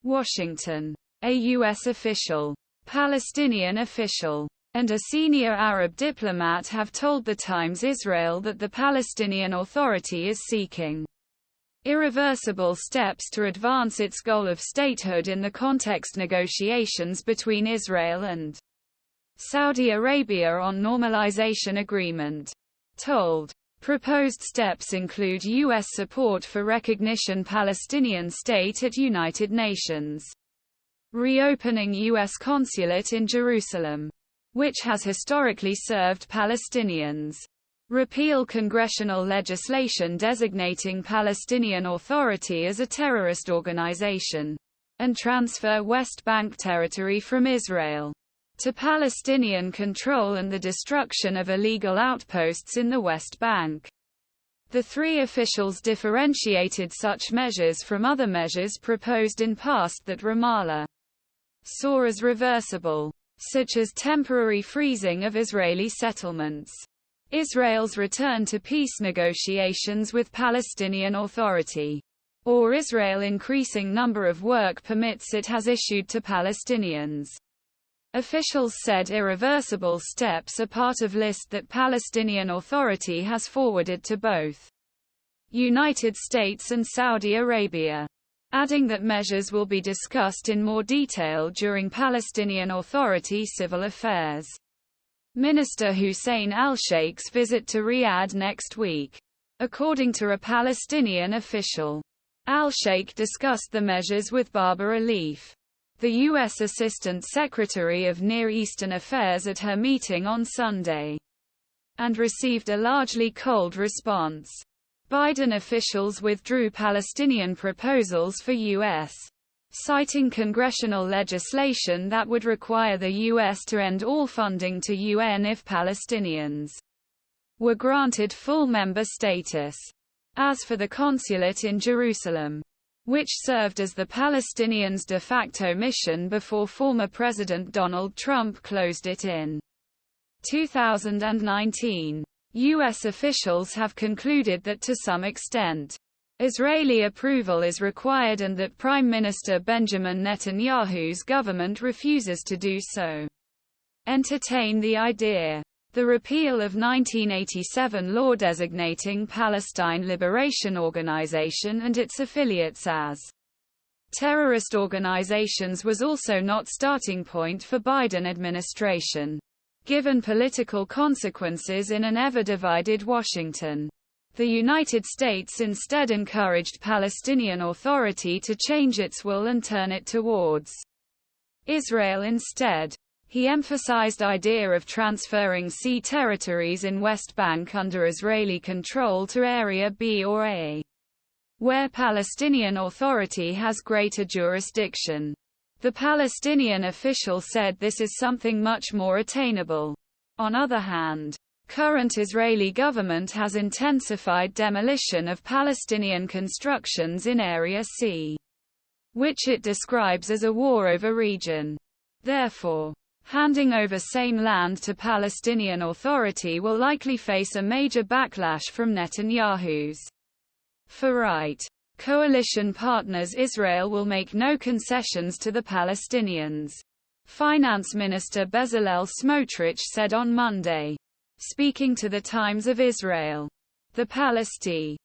Washington. A U.S. official, Palestinian official, and a senior Arab diplomat have told The Times Israel that the Palestinian Authority is seeking irreversible steps to advance its goal of statehood in the context negotiations between Israel and Saudi Arabia on normalization agreement. Told. Proposed steps include U.S. support for recognition Palestinian state at United Nations, reopening U.S. consulate in Jerusalem, which has historically served Palestinians, repeal congressional legislation designating Palestinian Authority as a terrorist organization, and transfer West Bank territory from Israel to Palestinian control and the destruction of illegal outposts in the West Bank. The three officials differentiated such measures from other measures proposed in past that Ramallah saw as reversible, such as temporary freezing of Israeli settlements, Israel's return to peace negotiations with Palestinian Authority, or Israel increasing number of work permits it has issued to Palestinians. Officials said irreversible steps are part of list that Palestinian Authority has forwarded to both United States and Saudi Arabia, adding that measures will be discussed in more detail during Palestinian Authority Civil Affairs Minister Hussein al-Sheikh's visit to Riyadh next week. According to a Palestinian official, al-Sheikh discussed the measures with Barbara Leaf, the U.S. Assistant Secretary of Near Eastern Affairs, at her meeting on Sunday, and received a largely cold response. Biden officials withdrew Palestinian proposals for U.S., citing congressional legislation that would require the U.S. to end all funding to UN if Palestinians were granted full member status. As for the consulate in Jerusalem, which served as the Palestinians' de facto mission before former President Donald Trump closed it in 2019, U.S. officials have concluded that to some extent, Israeli approval is required and that Prime Minister Benjamin Netanyahu's government refuses to do so. Entertain the idea. The repeal of 1987 law designating Palestine Liberation Organization and its affiliates as terrorist organizations was also not starting point for Biden administration, given political consequences in an ever-divided Washington. The United States instead encouraged Palestinian Authority to change its will and turn it towards Israel instead. He emphasized idea of transferring sea territories in West Bank under Israeli control to Area B or A, where Palestinian Authority has greater jurisdiction. The Palestinian official said this is something much more attainable. On other hand, current Israeli government has intensified demolition of Palestinian constructions in Area C, which it describes as a war over region. Therefore, handing over same land to Palestinian Authority will likely face a major backlash from Netanyahu's far-right coalition partners. Israel will make no concessions to the Palestinians, Finance Minister Bezalel Smotrich said on Monday. Speaking to the Times of Israel, the Palestinian